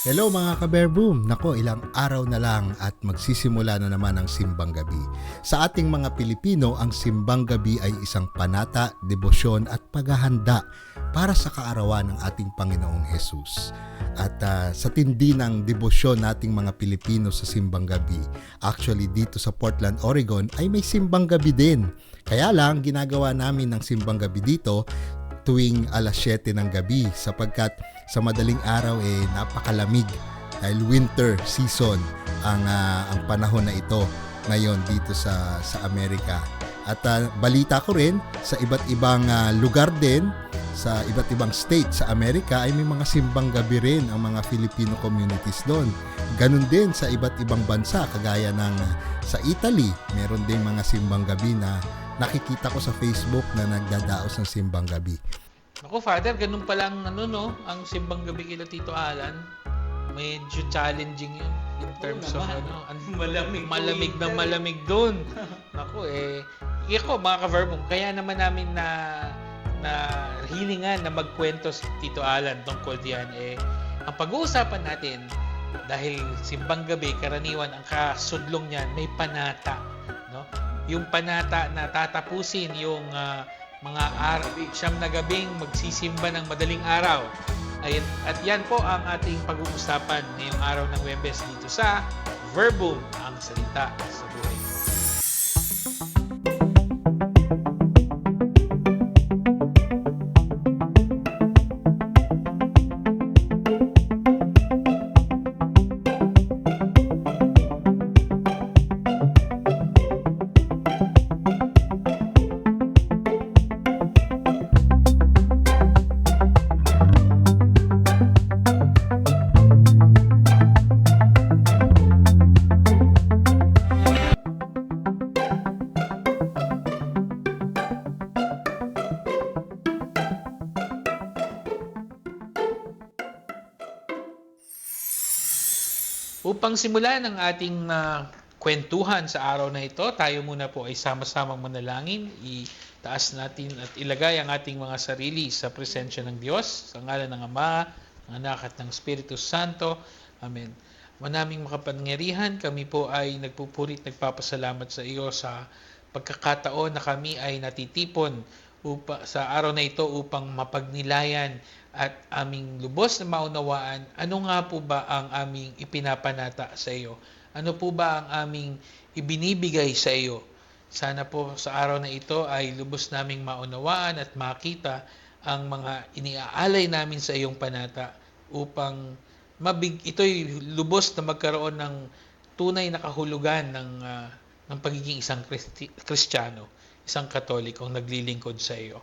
Hello mga ka-Bear Boom! Nako, ilang araw na lang at magsisimula na naman ang Simbang Gabi. Sa ating mga Pilipino, ang Simbang Gabi ay isang panata, debosyon at paghahanda para sa kaarawan ng ating Panginoong Hesus. At sa tindi ng debosyon nating mga Pilipino sa Simbang Gabi, actually dito sa Portland, Oregon ay may Simbang Gabi din. Kaya lang, ginagawa namin ng Simbang Gabi dito tuwing alas 7 ng gabi sapagkat sa madaling araw napakalamig dahil winter season ang panahon na ito ngayon dito sa Amerika. At balita ko rin sa iba't ibang lugar din, sa iba't ibang state sa Amerika ay may mga simbang gabi rin ang mga Filipino communities doon. Ganun din sa iba't ibang bansa kagaya ng sa Italy, meron din mga simbang gabi na nakikita ko sa Facebook na nagdadaos ng simbang gabi. Ako, Father, ganun palang ang simbang gabi kila Tito Alan. Medyo challenging yun in terms of malamig doon. Ako ako mga ka-verbum, kaya naman namin na hilingan na magkwento si Tito Alan tungkol diyan ang pag-uusapan natin dahil simbang gabi karaniwan ang kasudlong niyan may panata, no? Yung panata na tatapusin yung mga siyam na gabing magsisimba ng madaling araw. At yan po ang ating pag-uusapan ngayong araw ng Huwebes dito sa Verbum, ang salita sa buhay. Upang simulan ang ating kwentuhan sa araw na ito, tayo muna po ay sama-samang manalangin. Itaas natin at ilagay ang ating mga sarili sa presensya ng Diyos, sa ngalan ng Ama, ng Anak at ng Espiritu Santo. Amen. Manaming makapangyarihan, kami po ay nagpupurit, nagpapasalamat sa iyo sa pagkakataon na kami ay natitipon sa araw na ito upang mapagnilayan at aming lubos na maunawaan ano nga po ba ang aming ipinapanata sa iyo. Ano po ba ang aming ibinibigay sa iyo. Sana po sa araw na ito ay lubos naming maunawaan at makita ang mga iniaalay namin sa iyong panata upang ito'y lubos na magkaroon ng tunay na kahulugan ng pagiging isang Kristiyano, isang Katolikong naglilingkod sa iyo.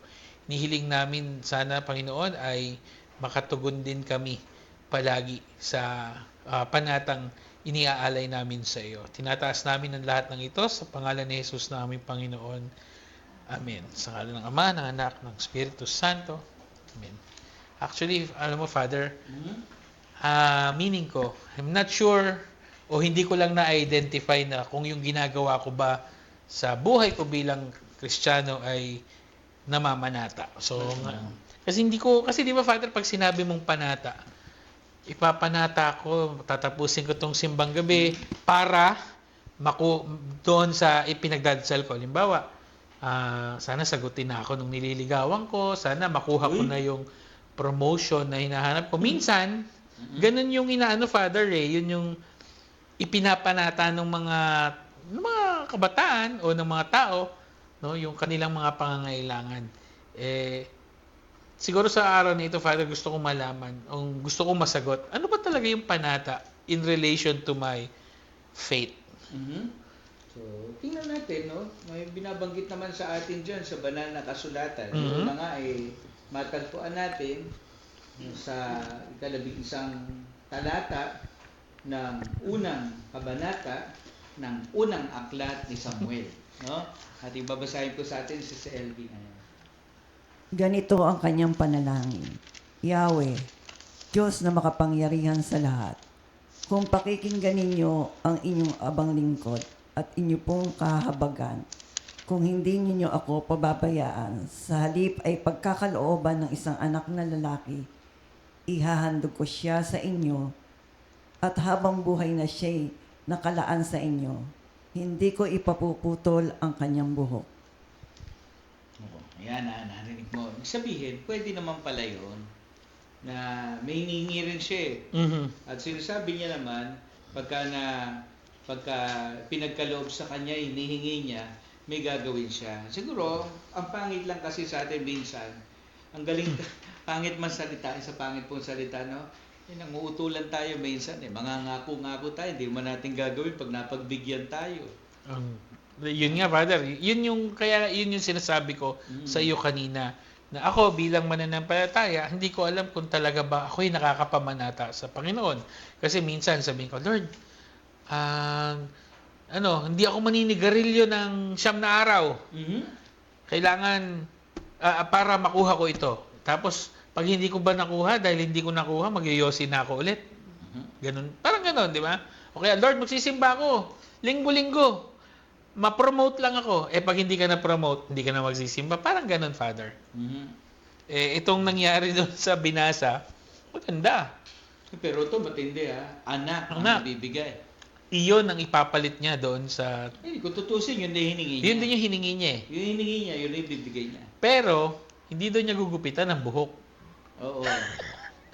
Nihiling namin sana, Panginoon, ay makatugon din kami palagi sa panatang iniaalay namin sa iyo. Tinataas namin ang lahat ng ito sa pangalan ni Jesus na aming Panginoon. Amen. Sa ngalan ng Ama, ng Anak, ng Espiritu Santo. Amen. Actually, alam mo, Father, meaning ko, I'm not sure o hindi ko lang na-identify na kung yung ginagawa ko ba sa buhay ko bilang Kristiyano ay namamanata. So, kasi di ba, Father, pag sinabi mong panata, ipapanata ko, tatapusin ko tong simbang gabi para doon sa ipinagdadasal ko. Halimbawa, sana sagutin na ako nung nililigawan ko, sana makuha ko na yung promotion na hinahanap ko. Minsan, ganun yung Father, yun yung ipinapanata ng mga kabataan o ng mga tao, no, yung kanilang mga pangangailangan. Siguro sa araw na ito, Father, gusto kong malaman, gusto kong masagot, ano ba talaga yung panata in relation to my faith? So, tingnan natin, no? May binabanggit naman sa atin dyan sa banal na kasulatan. Ito na nga matagpuan natin sa ikalabing-isang talata ng unang kabanata ng unang aklat ni Samuel, no? At ibabasahin ko sa atin si LB ngayon. Ganito ang kanyang panalangin. Yahweh, Diyos na makapangyarihan sa lahat, kung pakikinggan ninyo ang inyong abang lingkod at inyo pong kahabagan, kung hindi ninyo ako pababayaan, sa halip ay pagkakalooban ng isang anak na lalaki, ihahandog ko siya sa inyo at habang buhay na siya'y nakalaan sa inyo, hindi ko ipapuputol ang kanyang buhok. Oo, ayan narinig mo. Ibig sabihin, pwede naman pala yun na may hinihingi rin siya eh. Mhm. At sinasabi niya naman, pagka pinagkaloob sa kanya, hinihingi niya, may gagawin siya. Siguro, ang pangit lang kasi sa atin minsan, ang galing, pangit man salita, sa pangit pong salita, no? Nanguutulan tayo minsan eh. Mangangako-ngako tayo, hindi man natin gagawin pag napagbigyan tayo. Yun nga, Father. Yun yung sinasabi ko sa iyo kanina. Na ako bilang mananampalataya, hindi ko alam kung talaga ba ako'y nakakapamanata sa Panginoon. Kasi minsan sabihin ko, Lord, hindi ako maninigarilyo ng 9 na araw. Kailangan para makuha ko ito. Tapos pag hindi ko ba nakuha, dahil hindi ko nakuha, magyoyosi na ako ulit. Ganun. Parang ganun, di ba? O kaya, Lord, magsisimba ako. Linggo-linggo. Ma-promote lang ako. Pag hindi ka na-promote, hindi ka na magsisimba. Parang ganun, Father. Itong nangyari doon sa binasa, maganda. Pero ito matindi ha. Anak ang Anak. nabibigay. Iyon ang ipapalit niya doon sa... Kung tutusin, yun din hiningi niya. Yun din yung hiningi niya eh. Yung hiningi niya, yun yung bibigay niya. Pero, hindi doon niya gugupitan ng buhok. Oo.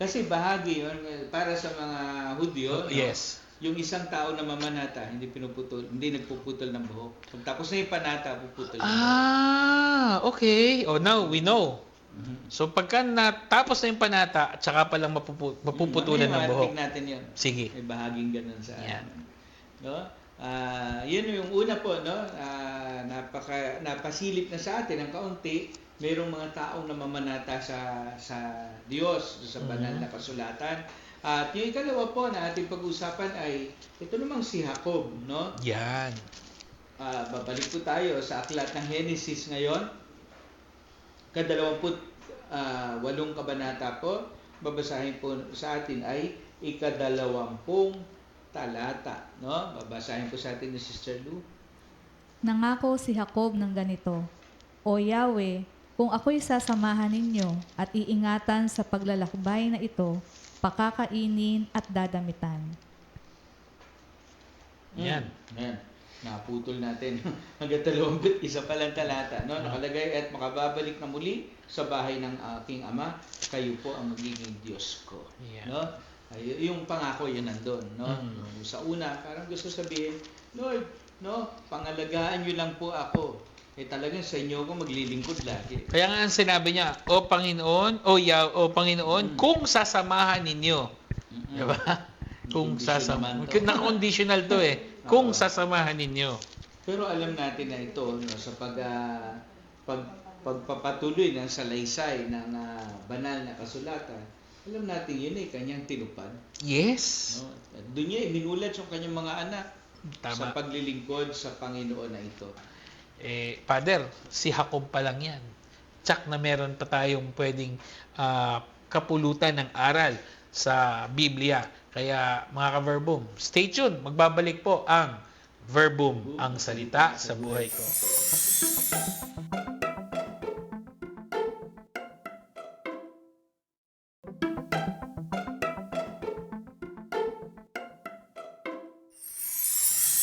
Kasi bahagi yun, para sa mga Hudyo, no? Yes. Yung isang tao na mamanata, hindi nagpuputol ng buhok. Pag tapos na yung panata, puputol yung buhok. Okay. Now we know. So, pagka natapos na yung panata, at saka palang mapuputulan ng buhok. Tingnan natin yun. Sige. May bahaging ganun sa Yan. no? Yun yung una po, no? Napasilip na sa atin ng kaunti, mayroong mga taong namamanata sa Diyos, sa banal na kasulatan. At yung ikalawa po na ating pag-usapan ay ito namang si Jacob, no? Yan. Babalik po tayo sa aklat ng Genesis ngayon. Ka-28 kabanata po. Babasahin po sa atin ay ika-20 talata, no? Babasahin po sa atin ni Sister Lou. Nangako si Jacob ng ganito, O Yahweh, kung ako'y sasamahan ninyo at iingatan sa paglalakbay na ito, pakakainin at dadamitan. Yan. Yan. Naputol natin. Hanggang 21 palang talata. No? Nakalagay, at makababalik na muli sa bahay ng aking ama, kayo po ang magiging Diyos ko. Yan. No? Yung pangako yun nandun. No? Sa una, parang gusto sabihin, Lord, no, pangalagaan nyo lang po ako. Talagang sa inyo ako maglilingkod lagi. Kaya nga ang sinabi niya, O Panginoon, Panginoon, kung sasamahan ninyo. Diba? Kung sasamahan. Na-conditional to eh. Kung sasamahan ninyo. Pero alam natin na ito, no, sa pagpapatuloy ng salaysay ng banal na kasulatan, alam natin yun kanyang tinupad. Yes. No? Doon niya minulat yung kanyang mga anak sa Tama. paglilingkod sa Panginoon na ito. Father, si Jacob pa lang yan. Tsak na meron pa tayong pwedeng kapulutan ng aral sa Biblia. Kaya mga ka-Verbum, stay tuned. Magbabalik po ang Verbum, ang salita sa buhay ko.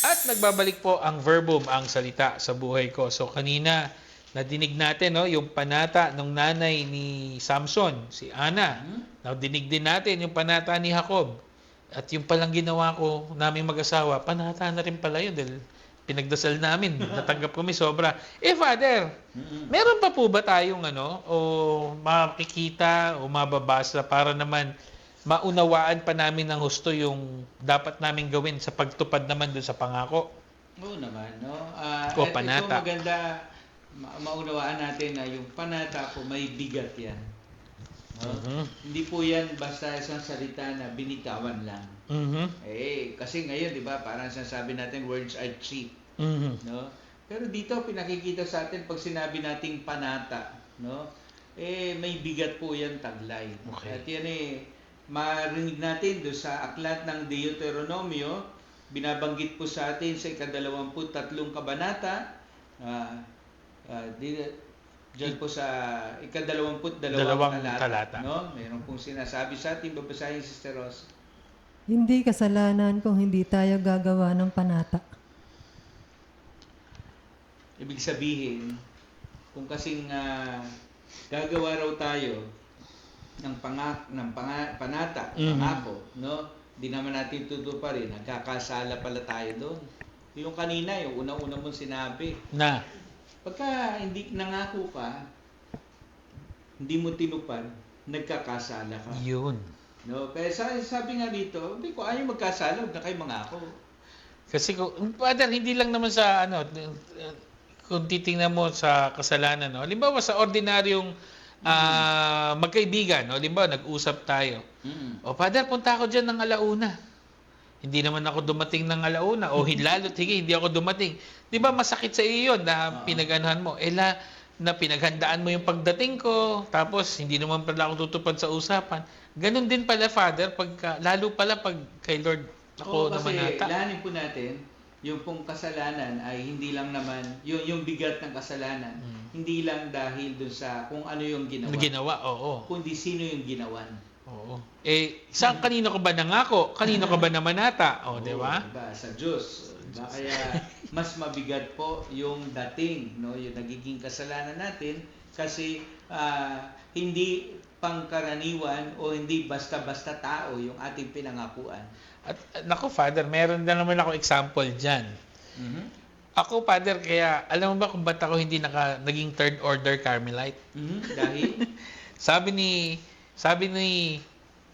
At nagbabalik po ang Verbum, ang salita sa buhay ko. So kanina, nadinig natin yung panata ng nanay ni Samson, si Ana. Nadinig din natin yung panata ni Jacob. At yung palang ginawa ko, naming mag-asawa, panata na rin pala yun dahil pinagdasal namin. Natanggap kami sobra. Father, meron pa po ba tayong o makikita o mababasa para naman maunawaan pa namin ng husto yung dapat namin gawin sa pagtupad naman doon sa pangako? Oo naman, no? O At panata. ito maganda, maunawaan natin na yung panata po may bigat yan. No? Hindi po yan basta isang salita na binitawan lang. Kasi ngayon, di ba, parang sinasabi natin words are cheap. No? Pero dito, pinakikita sa atin pag sinabi nating panata, no? May bigat po yan taglay. Okay. At yan marinig natin doon sa aklat ng Deuteronomio, binabanggit po sa atin sa ika-23 kabanata, diyan po sa ika-22 talata. No? Mayroon pong sinasabi sa atin, babasahin Sister Ross. Hindi kasalanan kung hindi tayo gagawa ng panata. Ibig sabihin, kung kasing gagawa raw tayo ng panata, Mhm. pangako, no? Di naman natin tutuparin, nagkakasala pala tayo doon. Yung kanina, yung una-una mong sinabi, Na, pagka hindi nangako ka, hindi mo tinupad, nagkakasala ka. yun. No? Kaya sabi nga dito, hindi ko ayaw magkasala, huwag na kayo mangako. Kasi Father, hindi lang naman sa kung titingnan mo sa kasalanan, no? Halimbawa sa ordinaryong magkaibigan, no? Halimbawa nag-usap tayo. Mm. O Father, punta ako diyan ng alauna. Hindi naman ako dumating ng alauna o lalo't higit hindi ako dumating. 'Di ba masakit sa iyo 'yon na pinag-anuhan mo? Na pinaghandaan mo yung pagdating ko, tapos hindi naman pala ako tutupad sa usapan. Ganon din pala, Father, lalo pala pag kay Lord ako Oo, kasi naman ata. lahanin po natin, yung pong kasalanan ay hindi lang naman, yung bigat ng kasalanan, hindi lang dahil dun sa kung ano yung ginawa, Ginawa, oo. kundi sino yung ginawan. Oo. Saan kanino ka ba nangako? Kanino ka ba naman ata? O, di ba? Diba? Sa Diyos. Diba? Kaya mas mabigat po yung dating, no? Yung nagiging kasalanan natin kasi hindi pangkaraniwan o hindi basta-basta tao yung ating pinangakuan. At nako, Father, meron na naman ako example dyan. Mhm. Ako, Father, kaya alam mo ba kung ba't ako hindi naging third order Carmelite? Dahil Sabi ni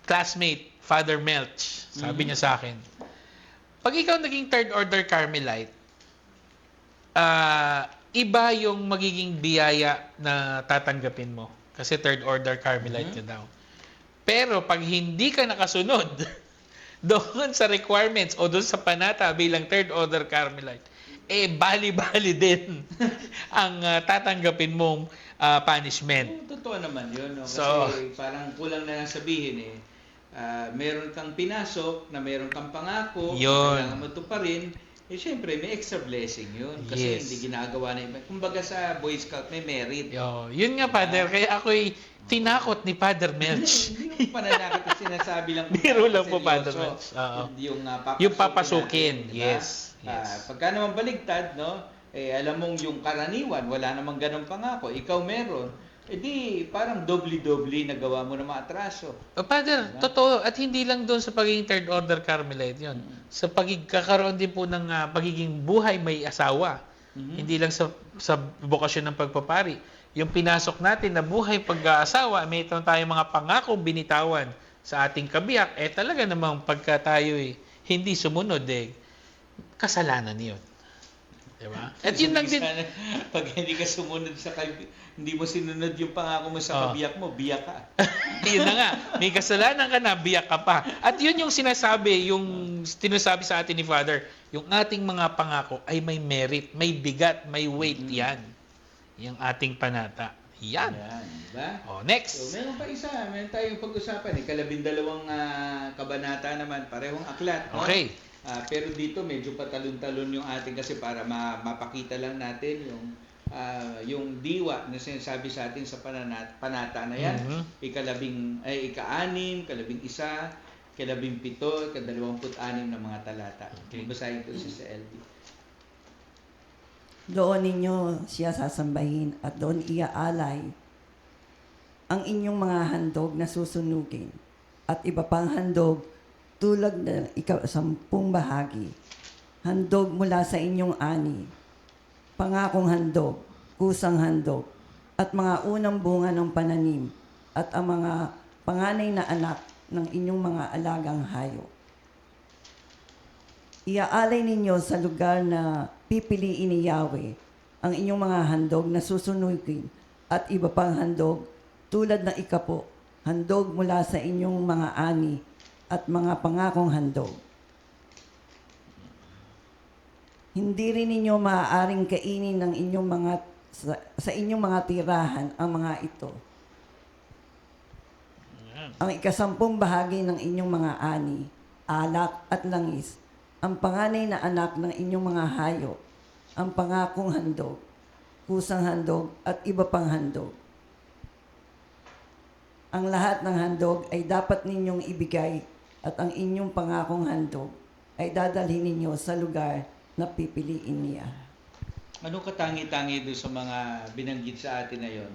classmate, Father Melch, sabi niya sa akin, pag ikaw naging third order Carmelite, iba yung magiging biyaya na tatanggapin mo. Kasi third order Carmelite ka daw. Pero pag hindi ka nakasunod doon sa requirements o doon sa panata bilang third order Carmelite, bali-bali din ang tatanggapin mong punishment. Totoo naman yun. No? Kasi So, parang kulang na lang sabihin meron kang pinasok, na meron kang pangako, Yun. kailangan mo ito pa rin, syempre may extra blessing yun. Kasi Yes. hindi ginagawa na iba. Kumbaga sa Boy Scout may merit. Yun nga, Father, kaya ako'y tinakot ni Father Melch. Hindi yung pananakot na sinasabi lang. Biro lang po, seryoso. Father Melch. Oo. Yung papasukin. natin, diba? Yes. Yes. Pagka naman baligtad, no? Alam mong yung karaniwan, wala namang ganong pangako, ikaw meron. Di parang dobli-dobli nagawa mo na maatraso. Father, totoo. At hindi lang doon sa pagiging third order Carmelite yun. Sa pagkakaroon din po ng pagiging buhay may asawa. Hindi lang sa bokasyon ng pagpapari. Yung pinasok natin na buhay pag-aasawa, may ito tayong mga pangako binitawan sa ating kabiyak. Talaga namang pagka tayo hindi sumunod, kasalanan yun. Diba? At yun lang din. Pag hindi ka sumunod hindi mo sinunod yung pangako mo sa kabiyak mo, biyak ka. Yun na nga. May kasalanan ka na, biyak ka pa. At yun yung sinasabi, yung tinasabi sa atin ni Father, yung ating mga pangako ay may merit, may bigat, may weight yan. Yung ating panata. Yan. Ayan, diba? Next. So, meron pa isa. Meron tayong pag-usapan. Ikalabindalawang kabanata naman. Parehong aklat. No? Okay. Pero dito medyo patalon-talon yung ating kasi para mapakita lang natin yung diwa na sinasabi sa atin sa panata na yan. Ika-6, ika-11, ika-17, ika-26 na mga talata. Okay. Basahin ko si LB. Doon ninyo siya sasambahin at doon iaalay ang inyong mga handog na susunugin at iba pang handog tulad na 10 bahagi. Handog mula sa inyong ani, pangakong handog, kusang handog, at mga unang bunga ng pananim, at ang mga panganay na anak ng inyong mga alagang hayop. Iaalay ninyo sa lugar na pipiliin ni Yahweh ang inyong mga handog na susunugin at iba pang handog tulad ng 10, handog mula sa inyong mga ani at mga pangakong handog. Hindi rin ninyo maaaring kainin ng inyong sa inyong mga tirahan ang mga ito. Ang 10 bahagi ng inyong mga ani, alak at langis, ang panganay na anak ng inyong mga hayop, ang pangakong handog, kusang handog at iba pang handog. Ang lahat ng handog ay dapat ninyong ibigay at ang inyong pangakong handog ay dadalhin ninyo sa lugar na pipiliin niya. Anong katangi-tangi doon sa mga binanggit sa atin na yon?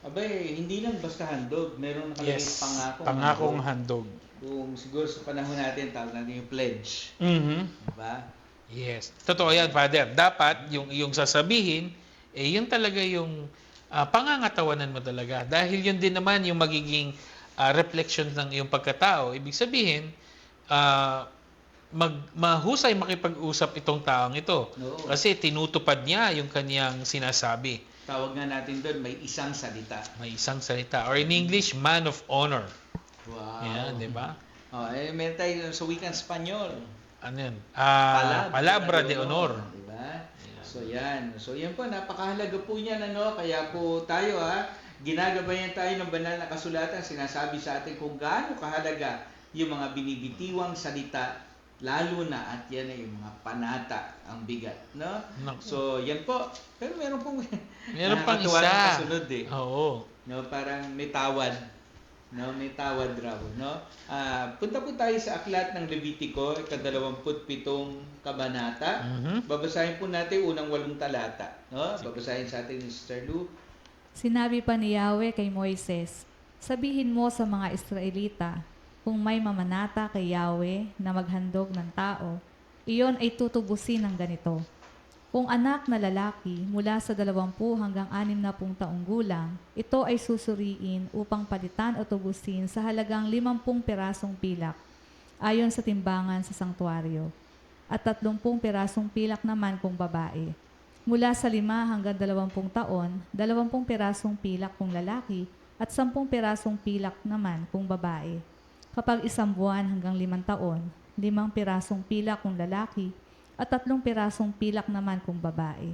Abay, hindi lang basta handog. Meron nakalagay Yes, pangakong handog. Kung siguro sa panahon natin, tawag natin yung pledge. Mhm. Diba? Yes. Totoo yan, Father. Dapat yung sasabihin, yun talaga yung pangangatawanan mo talaga. Dahil yun din naman yung magiging reflection ng iyong pagkatao. Ibig sabihin, mahusay makipag-usap itong taong ito. Oo. Kasi tinutupad niya yung kaniyang sinasabi. Tawag nga natin doon, may isang salita. May isang salita. Or in English, man of honor. Wow. Yan, di ba? Meron tayo sa wikang Espanyol. Ano yun? Palabra de honor. Diba? So yan. So yan po, napakahalaga po niyan, ano? Kaya po tayo, ginagabayan tayo ng banal na kasulatan, sinasabi sa atin kung gaano kahalaga yung mga binibitiwang salita, lalo na at yan ay yung mga panata ang bigat, no? Naku. So yan po. Pero meron pong Meron pang nakakatuwa isa. na kasunod Oo. no, parang may tawad. No, may tawad raw, no? Punta po tayo sa aklat ng Levitico, ika-27 kabanata. Mhm. Babasahin po natin unang 8 talata, no? Babasahin sa atin ni Sister Lou. Sinabi pa ni Yahweh kay Moises, sabihin mo sa mga Israelita, kung may mamanata kay Yahweh na maghandog ng tao, iyon ay tutubusin ng ganito. Kung anak na lalaki mula sa 20 hanggang 60 taong gulang, ito ay susuriin upang palitan o tubusin sa halagang 50 pirasong pilak, ayon sa timbangan sa sangtuaryo, at 30 pirasong pilak naman kung babae. Mula sa 5 hanggang 20 taon, 20 pirasong pilak kung lalaki, at 10 pirasong pilak naman kung babae. Kapag 1 buwan hanggang 5 taon, 5 pirasong pilak kung lalaki, at 3 pirasong pilak naman kung babae.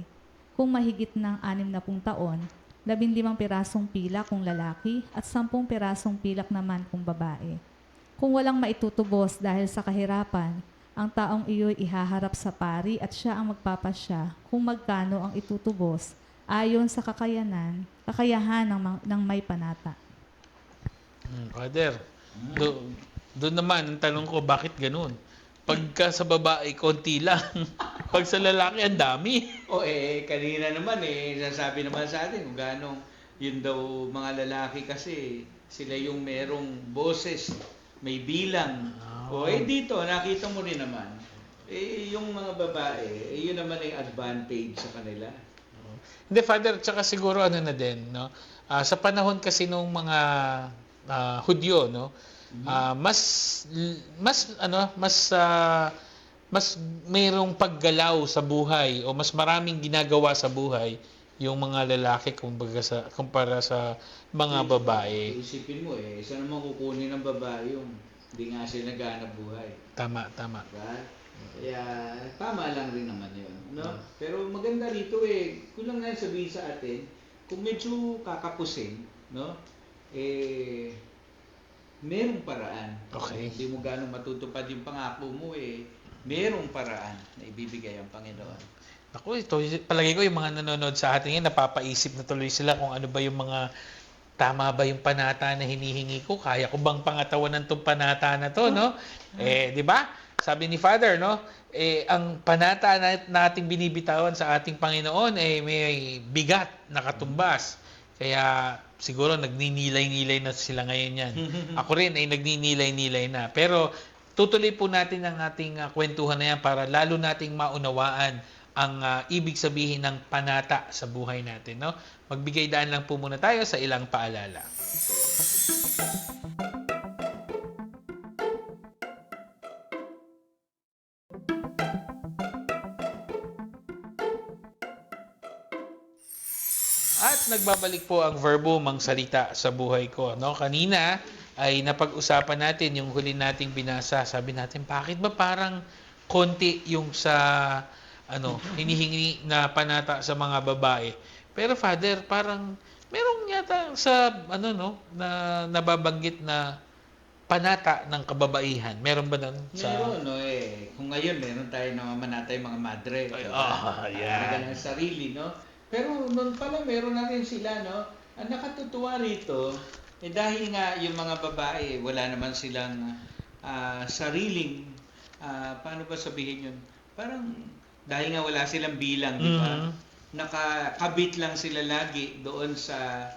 Kung mahigit ng 60 taon, 15 pirasong pilak kung lalaki at 10 pirasong pilak naman kung babae. Kung walang maitutubos dahil sa kahirapan, ang taong iyo'y ihaharap sa pari at siya ang magpapasya kung magkano ang itutubos ayon sa kakayahan ng may panata. Father, doon naman, ang tanong ko, bakit ganun? Pagka sa babae, konti lang. Pag sa lalaki, ang dami. Kanina naman sasabi naman sa atin kung gaano yun daw mga lalaki kasi sila yung merong boses, may bilang. Dito, nakita mo rin naman. Yung mga babae, yun naman ay advantage sa kanila. Hindi, Father, tsaka siguro ano na din, no? Sa panahon kasi nung mga Hudyo, no? Mas mayroong paggalaw sa buhay o mas maraming ginagawa sa buhay yung mga lalaki kumpara sa mga babae. Isipin mo isa naman kukunin ng babae yung hindi nga sila naghanap buhay. Tama. Diba? Kaya tama lang rin naman yun, no? Pero maganda rito kulang na sabihin sa atin, kung medyo kakapusin, no? Merong paraan. Okay. Hindi mo gaano matutupad yung pangako mo merong paraan na ibibigay ang Panginoon. Ako, ito, palagi ko yung mga nanonood sa atin ngayon, napapaisip na tuloy sila kung ano ba yung mga tama ba yung panata na hinihingi ko? Kaya ko bang pangatawanan tong panata na to, no? Di ba? Sabi ni Father, no? Ang panata nating binibitawan sa ating Panginoon may bigat na katumbas. Kaya siguro nagninilay-nilay na sila ngayon yan. Ako rin ay nagninilay-nilay na. Pero tutuloy po natin ang ating kwentuhan na yan para lalo nating maunawaan ang ibig sabihin ng panata sa buhay natin. No? Magbigay daan lang po muna tayo sa ilang paalala. At nagbabalik po ang verbo mangsalita sa buhay ko. No? Kanina ay napag-usapan natin yung huli nating binasa. Sabi natin, bakit ba parang konti yung sa hinihingi na panata sa mga babae? Pero Father, parang merong yata sa na nababanggit na panata ng kababaihan. Meron ba nun? Meron, kung ngayon meron tayo namamanata yung mga madre. Yan. Ng sarili, no? Pero noon pala meron na rin sila, no? Ang nakatutuwa rito, dahil nga yung mga babae, wala naman silang sariling, paano ba sabihin yun? Parang dahil nga wala silang bilang, di ba? Nakakabit lang sila lagi doon sa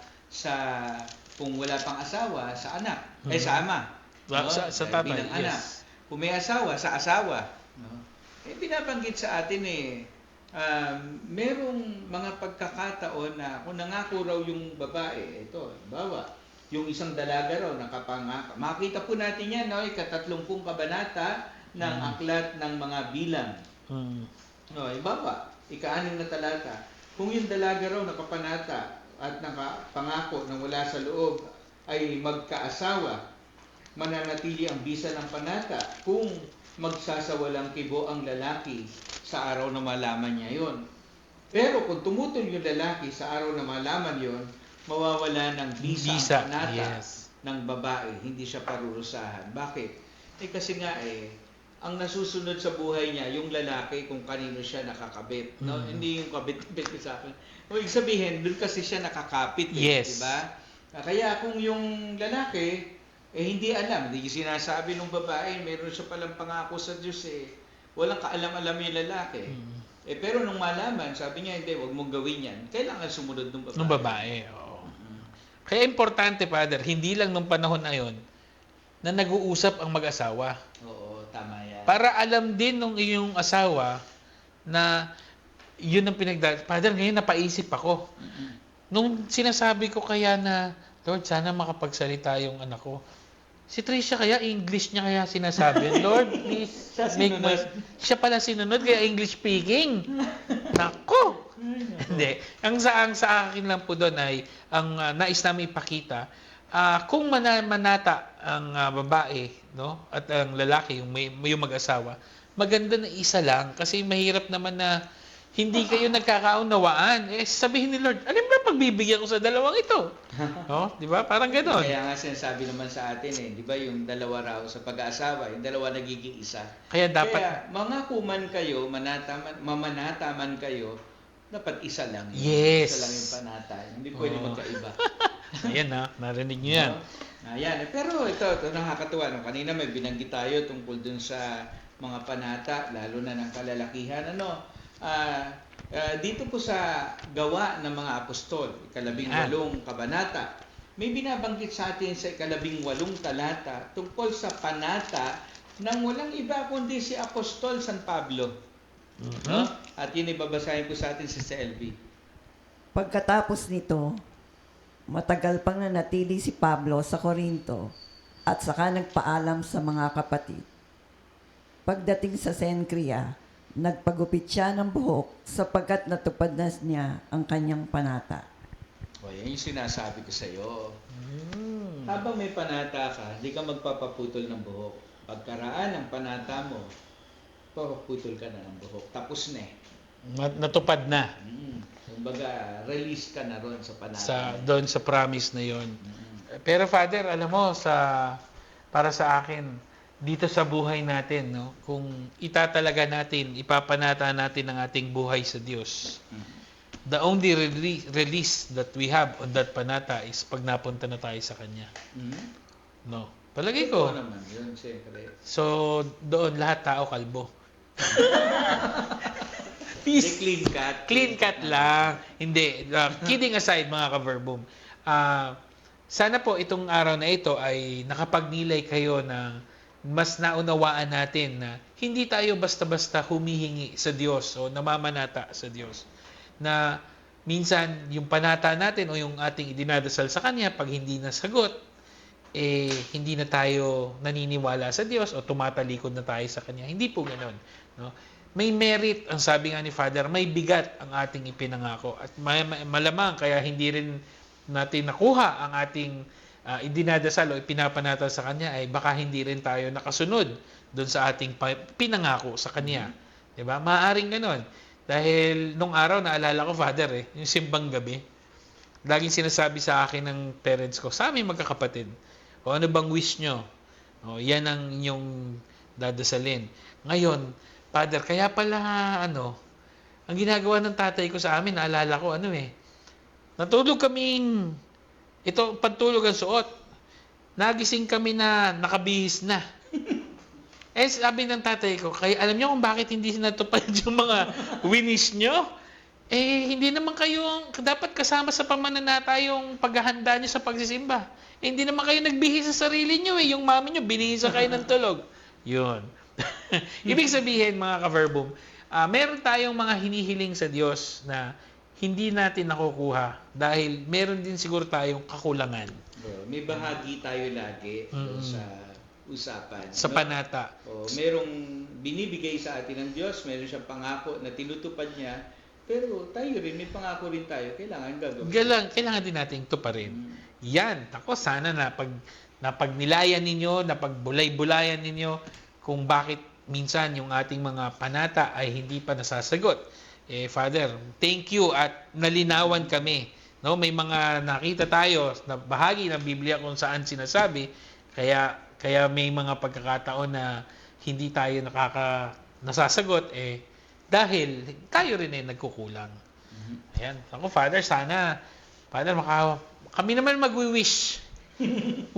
kung wala pang asawa, sa anak, sa ama. Sa Dahil tatay, bilang anak. yes. Kung may asawa, sa asawa. No? Binabanggit sa atin merong mga pagkakataon na kung nangako raw yung babae, ito, bawa, yung isang dalaga raw nakapangako. Makita po natin yan, no? Ika-30 kabanata ng aklat ng mga bilang. No, bawa, ika-6 na talata. Kung yung dalaga raw nakapanata at nakapangako na wala sa loob ay magkaasawa, mananatili ang bisa ng panata kung magsasawalang kibo ang lalaki sa araw na malaman niya yon. Pero kung tumutol yung lalaki sa araw na malaman yon, mawawala ng bisa ang panata Yes. ng babae. Hindi siya parurusahan. Bakit? Kasi nga ang nasusunod sa buhay niya, yung lalaki kung kanino siya nakakabit. No? Hindi yung kabit-bit sa akin. O ibig sabihin, doon kasi siya nakakapit. Yes. Diba? Kaya kung yung lalaki, hindi alam. Hindi sinasabi ng babae, meron siya palang pangako sa Diyos walang kaalam-alam yung lalaki. Pero nung malaman, sabi niya, hindi, wag mong gawin yan. Kailangan sumunod ng babae. Nung babae, oo. Kaya importante, Father, hindi lang nung panahon na yon na nag-uusap ang mag-asawa. Oo, tama yan. Para alam din nung iyong asawa na yun ang Father, ngayon napaisip ako. Nung sinasabi ko kaya na, Lord, sana makapagsalita yung anak ko. Si Tricia kaya, English niya kaya sinasabi. Lord, please, siya pala sinunod, kaya English speaking. Nako! Hindi. Ang sa akin lang po doon ay, ang nais namin ipakita, kung manata ang babae, no, at ang lalaki, yung mag-asawa, maganda na isa lang, kasi mahirap naman na hindi kayo nagkakaunawaan. Sabihin ni Lord, ano ba pagbibigyan ko sa dalawang ito? No? Di ba? Parang gano'n. Kaya nga sinasabi naman sa atin di ba, yung dalawa raw sa pag-aasawa, yung dalawa nagiging isa. Kaya dapat, Kaya mangako man kayo, mamanata man kayo, dapat isa lang. Yes. Isa lang yung panata. Hindi pwede magkaiba. ayan narinig niyo yan. Ayan. Pero ito nakakatuwa. No? Kanina may binanggit tayo tungkol dun sa mga panata, lalo na ng kalalakihan. Dito po sa Gawa ng mga Apostol, 18 kabanata, may binabanggit sa atin sa 18 talata tungkol sa panata ng walang iba kundi si Apostol San Pablo. No? At yun ibabasahin ko sa atin sa LB. Pagkatapos nito, matagal pang nanatili si Pablo sa Corinto at saka nagpaalam sa mga kapatid. Pagdating sa Cencrea, nagpagupit siya ng buhok sapagkat natupad na niya ang kanyang panata. O, yan yung sinasabi ko sa iyo. Habang may panata ka, di ka magpapaputol ng buhok. Pagkaraan ng panata mo, papaputol ka na ng buhok. Tapos na Natupad na Kumbaga, release ka na ron sa panata. doon sa promise na yon. Pero Father, alam mo, para sa akin, dito sa buhay natin, no, kung itatalaga natin, ipapanata natin ang ating buhay sa Diyos, the only release that we have on that panata is pag napunta na tayo sa Kanya. No? Palagay ko. Oo naman, yun, siyempre. So, doon lahat tao kalbo. Clean cut. Clean cut lang. Hindi. Kidding aside, mga ka-verbum. Sana po itong araw na ito ay nakapagnilay kayo ng mas naunawaan natin na hindi tayo basta-basta humihingi sa Diyos o namamanata sa Diyos. Na minsan yung panata natin o yung ating idinadasal sa Kanya, pag hindi nasagot, hindi na tayo naniniwala sa Diyos o tumatalikod na tayo sa Kanya. Hindi po ganoon. No? May merit, ang sabi nga ni Father, may bigat ang ating ipinangako. At malamang kaya hindi rin natin nakuha ang ating idinadasal o ipinapanata sa Kanya ay baka hindi rin tayo nakasunod doon sa ating pinangako sa Kanya. Diba? Maaaring ganon. Dahil nung araw, naalala ko, Father, yung simbang gabi, laging sinasabi sa akin ng parents ko, sa aming magkakapatid, o ano bang wish nyo? O, yan ang inyong dadasalin. Ngayon, Father, kaya pala, ang ginagawa ng tatay ko sa amin, naalala ko, natulog kaming, ito, pantulog ang suot. Nagising kami na nakabihis na. Eh, sabi ng tatay ko, kaya alam niyo kung bakit hindi natupad yung mga wish nyo? Eh, hindi naman kayo, dapat kasama sa pamananata yung paghahanda nyo sa pagsisimba. Eh, hindi naman kayo nagbihis sa sarili nyo eh. Yung mami nyo, binihisa kayo ng tulog. Yun. Ibig sabihin, mga ka-verbum, meron tayong mga hinihiling sa Diyos na hindi natin nakukuha dahil meron din siguro tayong kakulangan May bahagi tayo lagi sa usapan. sa panata. Merong binibigay sa atin ng Diyos, meron siyang pangako na tinutupad niya, pero tayo rin, may pangako rin tayo, kailangan gagawin. Kailangan din nating tuparin. Yan. Ako, sana na pagnilayan ninyo, na pagbulay-bulayan ninyo kung bakit minsan yung ating mga panata ay hindi pa nasasagot. Eh, Father, thank you at nalinawan kami. No, may mga nakita tayo na bahagi ng Biblia kung saan sinasabi, kaya may mga pagkakataon na hindi tayo nasasagot dahil tayo rin ay nagkukulang. Ayan. Ako, Father, sana kami naman magwi-wish.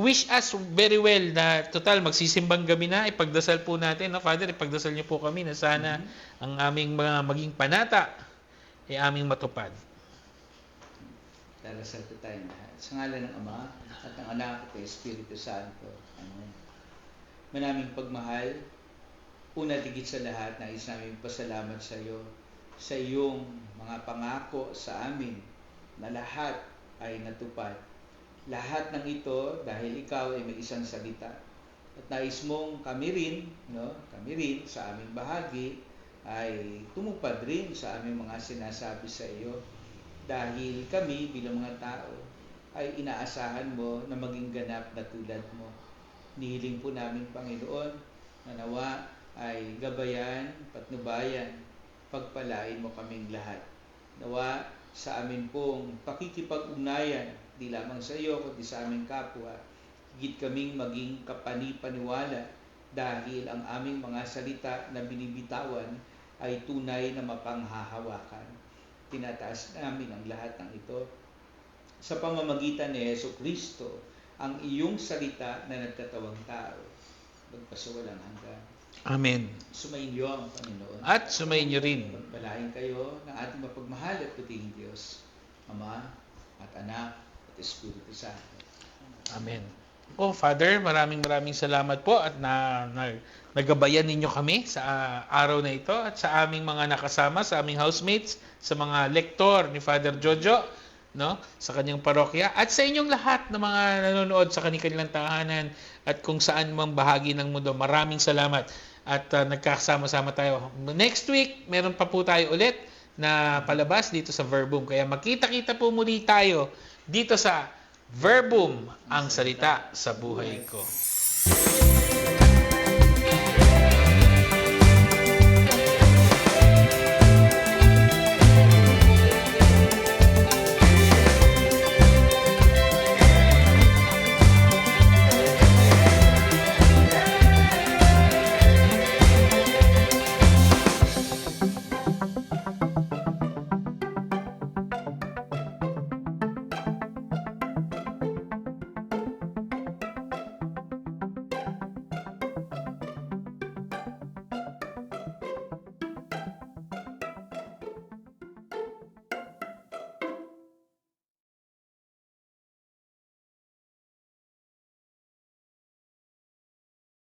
Wish us very well na total magsisimbang gabi na, ipagdasal po natin, no Father, ipagdasal niyo po kami na sana ang aming mga maging panata ay aming matupad. Darasal ko tayo lahat. Sa ngalan ng Ama at ng Anak at ng Espiritu Santo. Amen. Manaming pagmahal, una tigit sa lahat, nais namin pasalamat sa iyo sa iyong mga pangako sa amin na lahat ay natupad. Lahat ng ito dahil ikaw ay may isang salita. At nais mong kami rin sa aming bahagi ay tumupad rin sa aming mga sinasabi sa iyo. Dahil kami bilang mga tao ay inaasahan mo na maging ganap na tulad mo. Nihiling po namin, Panginoon, na nawa ay gabayan, patnubayan, pagpalain mo kaming lahat. Nawa sa amin pong pakikipag-ugnayan, di lamang sa iyo, kundi sa aming kapwa, higit kaming maging kapani-paniwala dahil ang aming mga salita na binibitawan ay tunay na mapanghahawakan. Tinataas namin ang lahat ng ito sa pamamagitan ni Jesucristo, ang iyong salita na nagkatawang tao, magpasawalang hanggan. Amen. Sumainyo ang Panginoon. At sumainyo rin. Pagpalain kayo ng ating mapagmahal at puting Diyos, Ama at Anak at Espiritu Santo. Amen. Father, maraming salamat po at nagabayan ninyo kami sa araw na ito at sa aming mga nakasama, sa aming housemates, sa mga lektor ni Father Jojo, no, sa kanyang parokya at sa inyong lahat na mga nanonood sa kanilang tahanan at kung saan mang bahagi ng mundo. Maraming salamat at nagkasama-sama tayo. Next week, meron pa po tayo ulit na palabas dito sa Verbum. Kaya magkita-kita po muli tayo dito sa Verbum, ang salita sa buhay ko.